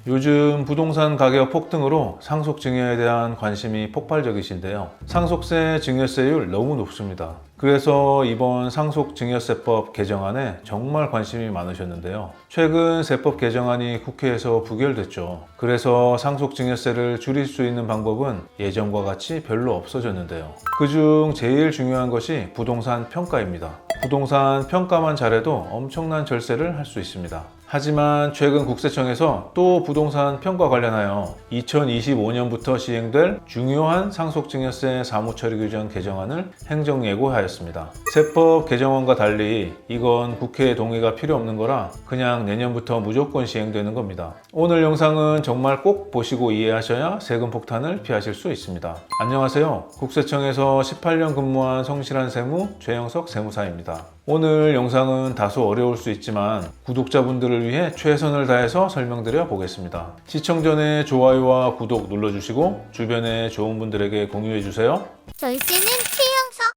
요즘 부동산 가격 폭등으로 상속 증여에 대한 관심이 폭발적이신데요. 상속세 증여세율 너무 높습니다. 그래서 이번 상속증여세법 개정안에 정말 관심이 많으셨는데요. 최근 세법 개정안이 국회에서 부결됐죠. 그래서 상속증여세를 줄일 수 있는 방법은 예전과 같이 별로 없어졌는데요. 그중 제일 중요한 것이 부동산 평가입니다. 부동산 평가만 잘해도 엄청난 절세를 할 수 있습니다. 하지만 최근 국세청에서 또 부동산 평가 관련하여 2025년부터 시행될 중요한 상속증여세 사무처리 규정 개정안을 행정예고하였습니다. 세법 개정안과 달리 이건 국회 동의가 필요 없는 거라 그냥 내년부터 무조건 시행되는 겁니다. 오늘 영상은 정말 꼭 보시고 이해하셔야 세금 폭탄을 피하실 수 있습니다. 안녕하세요. 국세청에서 18년 근무한 성실한 세무 최영석 세무사입니다. 오늘 영상은 다소 어려울 수 있지만 구독자분들을 위해 최선을 다해서 설명드려 보겠습니다. 시청 전에 좋아요와 구독 눌러주시고 주변에 좋은 분들에게 공유해주세요. 절세는 최영석.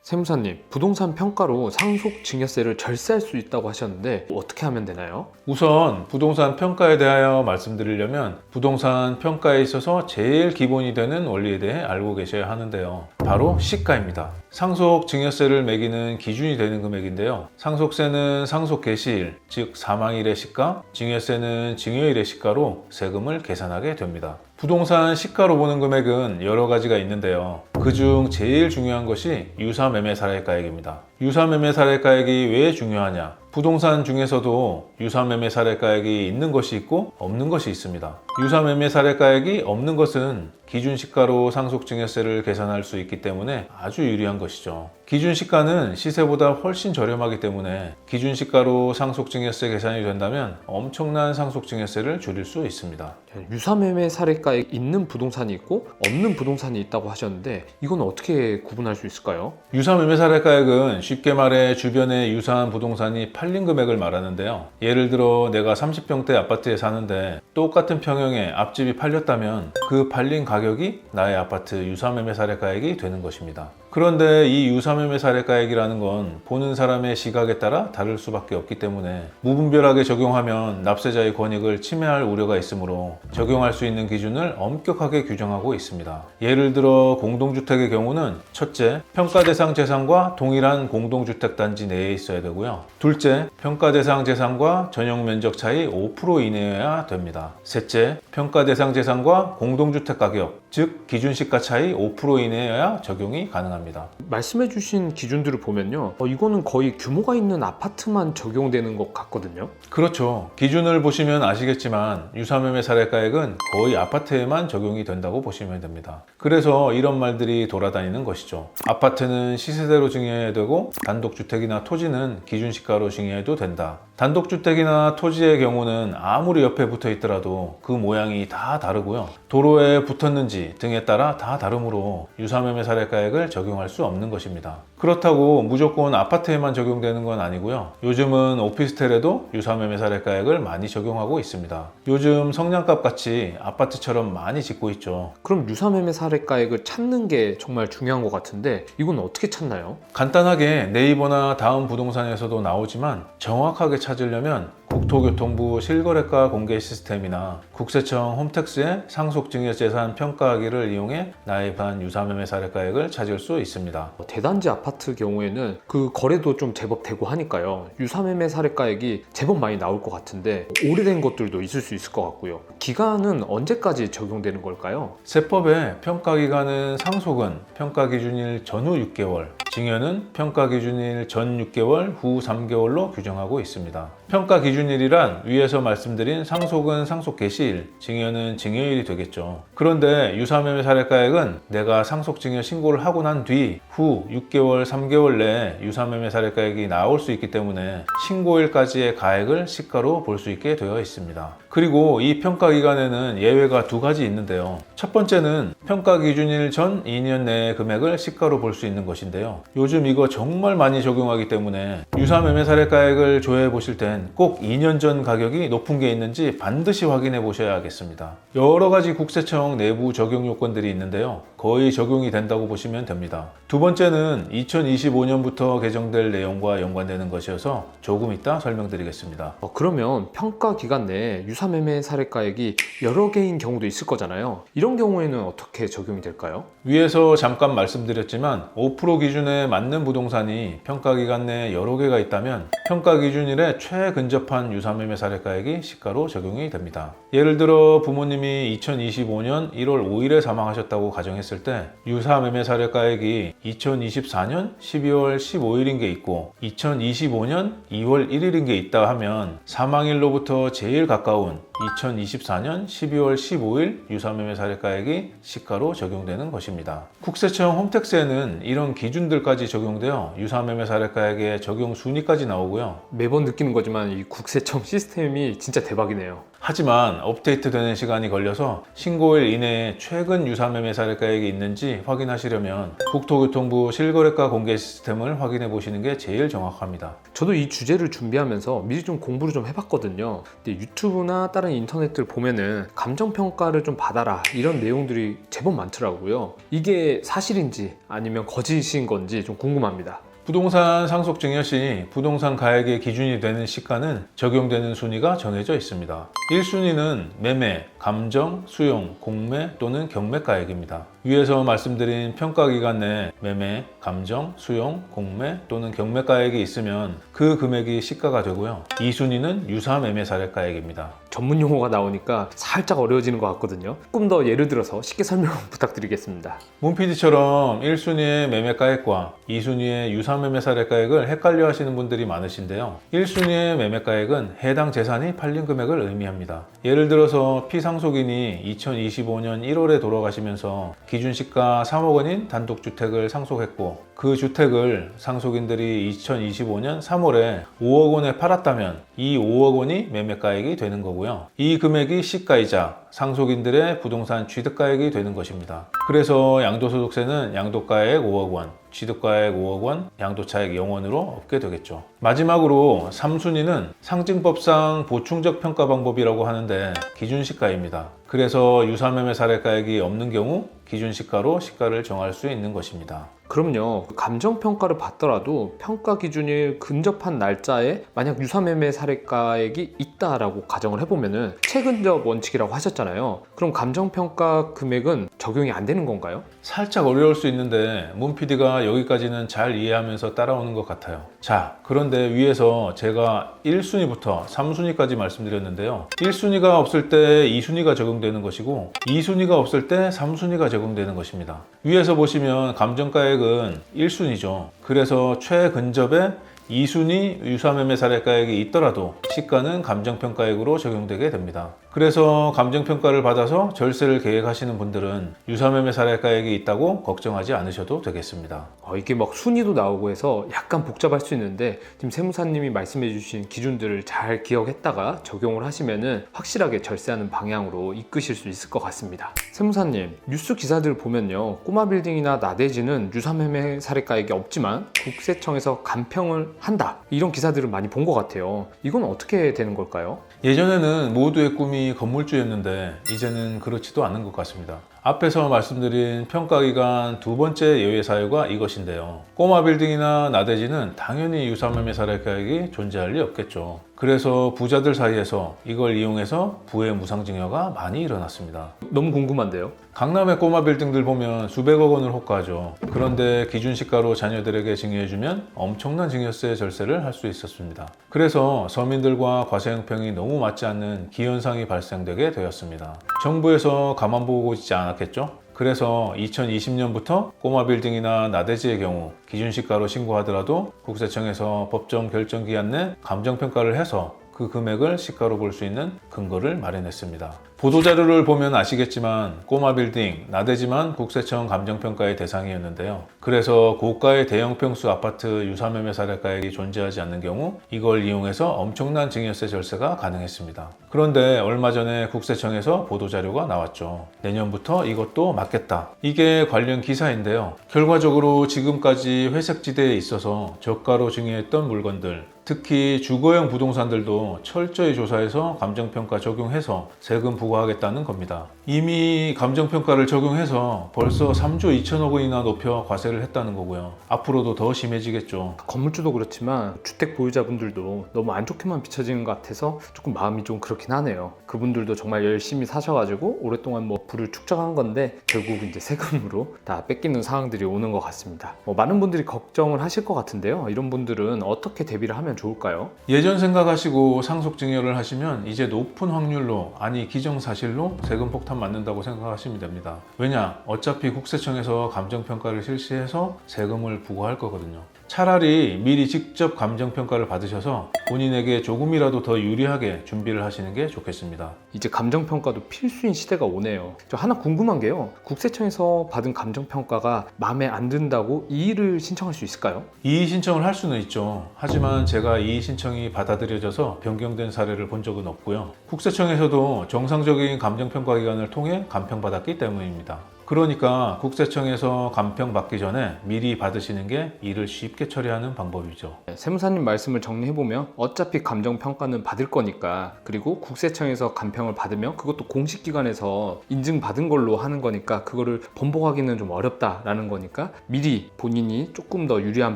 세무사님, 부동산 평가로 상속증여세를 절세할 수 있다고 하셨는데 어떻게 하면 되나요? 우선 부동산 평가에 대하여 말씀드리려면 부동산 평가에 있어서 제일 기본이 되는 원리에 대해 알고 계셔야 하는데요. 바로 시가입니다. 상속증여세를 매기는 기준이 되는 금액인데요. 상속세는 상속 개시일, 즉 사망일의 시가, 증여세는 증여일의 시가로 세금을 계산하게 됩니다. 부동산 시가로 보는 금액은 여러 가지가 있는데요. 그중 제일 중요한 것이 유사매매사례가액입니다. 유사매매사례가액이 왜 중요하냐? 부동산 중에서도 유사매매사례가액이 있는 것이 있고 없는 것이 있습니다. 유사매매사례가액이 없는 것은 기준시가로 상속증여세를 계산할 수 있기 때문에 아주 유리한 것이죠. 기준시가는 시세보다 훨씬 저렴하기 때문에 기준시가로 상속증여세 계산이 된다면 엄청난 상속증여세를 줄일 수 있습니다. 유사매매 사례가액 있는 부동산이 있고 없는 부동산이 있다고 하셨는데 이건 어떻게 구분할 수 있을까요? 유사매매사례가액은 쉽게 말해 주변에 유사한 부동산이 팔린 금액을 말하는데요. 예를 들어 내가 30평대 아파트에 사는데 똑같은 평형에 앞집이 팔렸다면 그 팔린 가격이 나의 아파트 유사매매사례가액이 되는 것입니다. 그런데 이 유사매매사례가액이라는 건 보는 사람의 시각에 따라 다를 수밖에 없기 때문에 무분별하게 적용하면 납세자의 권익을 침해할 우려가 있으므로 적용할 수 있는 기준을 엄격하게 규정하고 있습니다. 예를 들어 공동주택의 경우는 첫째, 평가 대상 재산과 동일한 공동주택 단지 내에 있어야 되고요. 둘째, 평가 대상 재산과 전용 면적 차이 5% 이내여야 됩니다. 셋째, 평가 대상 재산과 공동주택 가격, 즉 기준시가 차이 5% 이내여야 적용이 가능합니다. 말씀해주신 기준들을 보면요, 이거는 거의 규모가 있는 아파트만 적용되는 것 같거든요. 그렇죠. 기준을 보시면 아시겠지만 유사매매 사례가액은 거의 아파트에만 적용이 된다고 보시면 됩니다. 그래서 이런 말들이 돌아다니는 것이죠. 아파트는 시세대로 증여해야 되고 단독주택이나 토지는 기준시가로 증여해도 된다. 단독주택이나 토지의 경우는 아무리 옆에 붙어 있더라도 그 모양이 다 다르고요. 도로에 붙었는지 등에 따라 다 다르므로 유사매매 사례가액을 적용할 수 없는 것입니다. 그렇다고 무조건 아파트에만 적용되는 건 아니고요. 요즘은 오피스텔에도 유사매매 사례가액을 많이 적용하고 있습니다. 요즘 성냥갑 같이 아파트처럼 많이 짓고 있죠. 그럼 유사매매 사례가액을 찾는 게 정말 중요한 것 같은데 이건 어떻게 찾나요? 간단하게 네이버나 다음 부동산에서도 나오지만 정확하게 찾으려면 국토교통부 실거래가 공개 시스템이나 국세청 홈택스의 상속증여재산 평가하기를 이용해 나입한 유사매매 사례가액을 찾을 수 있습니다. 대단지 아파트 경우에는 그 거래도 좀 제법 되고 하니까요, 유사매매 사례가액이 제법 많이 나올 것 같은데 오래된 것들도 있을 수 있을 것 같고요. 기간은 언제까지 적용되는 걸까요? 세법의 평가기간은 상속은 평가기준일 전후 6개월, 증여는 평가기준일 전 6개월, 후 3개월로 규정하고 있습니다. 평가기준일이란 위에서 말씀드린 상속은 상속 개시일, 증여는 증여일이 되겠죠. 그런데 유사매매 사례가액은 내가 상속증여 신고를 하고 난 뒤 후 6개월, 3개월 내에 유사매매 사례가액이 나올 수 있기 때문에 신고일까지의 가액을 시가로 볼 수 있게 되어 있습니다. 그리고 이 평가기간에는 예외가 두 가지 있는데요. 첫 번째는 평가기준일 전 2년 내의 금액을 시가로 볼 수 있는 것인데요. 요즘 이거 정말 많이 적용하기 때문에 유사매매 사례가액을 조회해 보실 땐 꼭 2년 전 가격이 높은 게 있는지 반드시 확인해 보셔야겠습니다. 여러 가지 국세청 내부 적용 요건들이 있는데요. 거의 적용이 된다고 보시면 됩니다. 두 번째는 2025년부터 개정될 내용과 연관되는 것이어서 조금 이따 설명드리겠습니다. 그러면 평가 기간 내에 유사매매 사례가액이 사례가액이 여러 개인 경우도 있을 거잖아요. 이런 경우에는 어떻게 적용이 될까요? 위에서 잠깐 말씀드렸지만 5% 기준에 맞는 부동산이 평가기간 내에 여러 개가 있다면 평가기준일에 최근접한 유사매매 사례가액이 시가로 적용이 됩니다. 예를 들어 부모님이 2025년 1월 5일에 사망하셨다고 가정했을 때 유사매매 사례가액이 2024년 12월 15일인 게 있고 2025년 2월 1일인 게 있다 하면 사망일로부터 제일 가까운 2024년 12월 15일 유사매매 사례가액이 시가로 적용되는 것입니다. 국세청 홈택스에는 이런 기준들까지 적용되어 유사매매 사례가액의 적용 순위까지 나오고요. 매번 느끼는 거지만 이 국세청 시스템이 진짜 대박이네요. 하지만 업데이트되는 시간이 걸려서 신고일 이내에 최근 유사매매 사례가액이 있는지 확인하시려면 국토교통부 실거래가 공개 시스템을 확인해 보시는 게 제일 정확합니다. 저도 이 주제를 준비하면서 미리 좀 공부를 좀 해봤거든요. 근데 유튜브나 다른 인터넷들 보면은 감정평가를 좀 받아라 이런 내용들이 제법 많더라고요. 이게 사실인지 아니면 거짓인 건지 좀 궁금합니다. 부동산 상속 증여 시 부동산 가액의 기준이 되는 시가는 적용되는 순위가 정해져 있습니다. 1순위는 매매, 감정, 수용, 공매 또는 경매가액입니다. 위에서 말씀드린 평가기간 내 매매, 감정, 수용, 공매 또는 경매가액이 있으면 그 금액이 시가가 되고요. 2순위는 유사매매 사례가액입니다. 전문 용어가 나오니까 살짝 어려워지는 것 같거든요. 조금 더 예를 들어서 쉽게 설명 부탁드리겠습니다. 문PD처럼 1순위의 매매가액과 2순위의 유사매매 사례가액을 헷갈려 하시는 분들이 많으신데요. 1순위의 매매가액은 해당 재산이 팔린 금액을 의미합니다. 예를 들어서 피상속인이 2025년 1월에 돌아가시면서 기준시가 3억 원인 단독주택을 상속했고 그 주택을 상속인들이 2025년 3월에 5억 원에 팔았다면 이 5억 원이 매매가액이 되는 거고요. 이 금액이 시가이자 상속인들의 부동산 취득가액이 되는 것입니다. 그래서 양도소득세는 양도가액 5억 원, 취득가액 5억 원, 양도차익 0원으로 없게 되겠죠. 마지막으로 3순위는 상증법상 보충적 평가 방법이라고 하는데 기준시가입니다. 그래서 유사매매 사례가액이 없는 경우 기준시가로 시가를 정할 수 있는 것입니다. 그럼요. 감정평가를 받더라도 평가 기준일 근접한 날짜에 만약 유사매매 사례가액이 있다라고 가정을 해보면은 최근접 원칙이라고 하셨잖아요. 그럼 감정평가 금액은 적용이 안 되는 건가요? 살짝 어려울 수 있는데 문PD가 여기까지는 잘 이해하면서 따라오는 것 같아요. 자, 그런데 위에서 제가 1순위부터 3순위까지 말씀드렸는데요. 1순위가 없을 때 2순위가 적용되는 것이고 2순위가 없을 때 3순위가 적용되는 것입니다. 위에서 보시면 감정가액은 1순위죠. 그래서 최근접에 2순위 유사매매 사례가액이 있더라도 시가는 감정평가액으로 적용되게 됩니다. 그래서 감정평가를 받아서 절세를 계획하시는 분들은 유사매매 사례가액이 있다고 걱정하지 않으셔도 되겠습니다. 이게 막 순위도 나오고 해서 약간 복잡할 수 있는데 지금 세무사님이 말씀해 주신 기준들을 잘 기억했다가 적용을 하시면은 확실하게 절세하는 방향으로 이끄실 수 있을 것 같습니다. 세무사님, 뉴스 기사들 보면요, 꼬마 빌딩이나 나대지는 유사매매 사례가액이 없지만 국세청에서 감평을 한다, 이런 기사들을 많이 본 것 같아요. 이건 어떻게 되는 걸까요? 예전에는 모두의 꿈이 건물주였는데 이제는 그렇지도 않은 것 같습니다. 앞에서 말씀드린 평가기간 두 번째 예외 사유가 이것인데요. 꼬마 빌딩이나 나대지는 당연히 유사매매 사례가액이 존재할 리 없겠죠. 그래서 부자들 사이에서 이걸 이용해서 부의 무상증여가 많이 일어났습니다. 너무 궁금한데요? 강남의 꼬마 빌딩들 보면 수백억 원을 호가하죠. 그런데 기준시가로 자녀들에게 증여해주면 엄청난 증여세 절세를 할 수 있었습니다. 그래서 서민들과 과세형평이 너무 맞지 않는 기현상이 발생되게 되었습니다. 정부에서 가만 보고 있지 않았겠죠? 그래서 2020년부터 꼬마 빌딩이나 나대지의 경우 기준시가로 신고하더라도 국세청에서 법정 결정 기한 내 감정평가를 해서 그 금액을 시가로 볼 수 있는 근거를 마련했습니다. 보도자료를 보면 아시겠지만 꼬마 빌딩, 나대지만 국세청 감정평가의 대상이었는데요. 그래서 고가의 대형평수 아파트 유사매매 사례가액이 존재하지 않는 경우 이걸 이용해서 엄청난 증여세 절세가 가능했습니다. 그런데 얼마 전에 국세청에서 보도자료가 나왔죠. 내년부터 이것도 막겠다. 이게 관련 기사인데요. 결과적으로 지금까지 회색지대에 있어서 저가로 증여했던 물건들, 특히 주거용 부동산들도 철저히 조사해서 감정평가 적용해서 세금 부과하겠다는 겁니다. 이미 감정평가를 적용해서 벌써 3조 2천억 원이나 높여 과세를 했다는 거고요. 앞으로도 더 심해지겠죠. 건물주도 그렇지만 주택 보유자분들도 너무 안 좋게만 비춰지는 것 같아서 조금 마음이 좀 그렇긴 하네요. 그분들도 정말 열심히 사셔가지고 오랫동안 뭐 부를 축적한 건데 결국 이제 세금으로 다 뺏기는 상황들이 오는 것 같습니다. 많은 분들이 걱정을 하실 것 같은데요. 이런 분들은 어떻게 대비를 하면 좋을까요? 예전 생각하시고 상속증여를 하시면 이제 높은 확률로, 아니 기정사실로 세금 폭탄 맞는다고 생각하시면 됩니다. 왜냐? 어차피 국세청에서 감정평가를 실시해서 세금을 부과할 거거든요. 차라리 미리 직접 감정평가를 받으셔서 본인에게 조금이라도 더 유리하게 준비를 하시는 게 좋겠습니다. 이제 감정평가도 필수인 시대가 오네요. 저 하나 궁금한 게요. 국세청에서 받은 감정평가가 마음에 안 든다고 이의를 신청할 수 있을까요? 이의 신청을 할 수는 있죠. 하지만 제가 이의 신청이 받아들여져서 변경된 사례를 본 적은 없고요. 국세청에서도 정상적인 감정평가 기관을 통해 감평받았기 때문입니다. 그러니까 국세청에서 감평 받기 전에 미리 받으시는 게 일을 쉽게 처리하는 방법이죠. 세무사님 말씀을 정리해보면 어차피 감정평가는 받을 거니까, 그리고 국세청에서 감평을 받으면 그것도 공식기관에서 인증받은 걸로 하는 거니까 그거를 번복하기는 좀 어렵다라는 거니까 미리 본인이 조금 더 유리한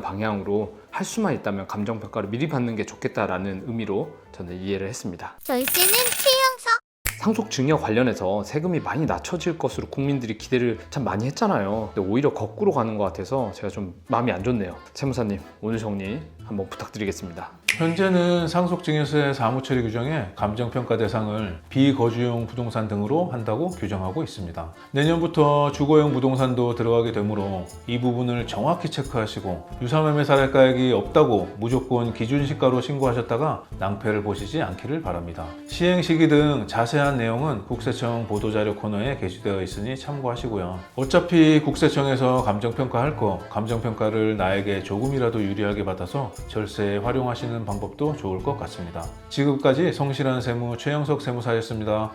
방향으로 할 수만 있다면 감정평가를 미리 받는 게 좋겠다라는 의미로 저는 이해를 했습니다. 절제는 최영석. 상속 증여 관련해서 세금이 많이 낮춰질 것으로 국민들이 기대를 참 많이 했잖아요. 근데 오히려 거꾸로 가는 것 같아서 제가 좀 마음이 안 좋네요. 세무사님, 오늘 정리 한번 부탁드리겠습니다. 현재는 상속증여세 사무처리 규정에 감정평가 대상을 비거주용 부동산 등으로 한다고 규정하고 있습니다. 내년부터 주거용 부동산도 들어가게 되므로 이 부분을 정확히 체크하시고 유사매매 사례가액이 없다고 무조건 기준시가로 신고하셨다가 낭패를 보시지 않기를 바랍니다. 시행 시기 등 자세한 내용은 국세청 보도자료 코너에 게시되어 있으니 참고하시고요. 어차피 국세청에서 감정평가할 거, 감정평가를 나에게 조금이라도 유리하게 받아서 절세에 활용하시는 방법도 좋을 것 같습니다. 지금까지 성실한 세무 최영석 세무사였습니다.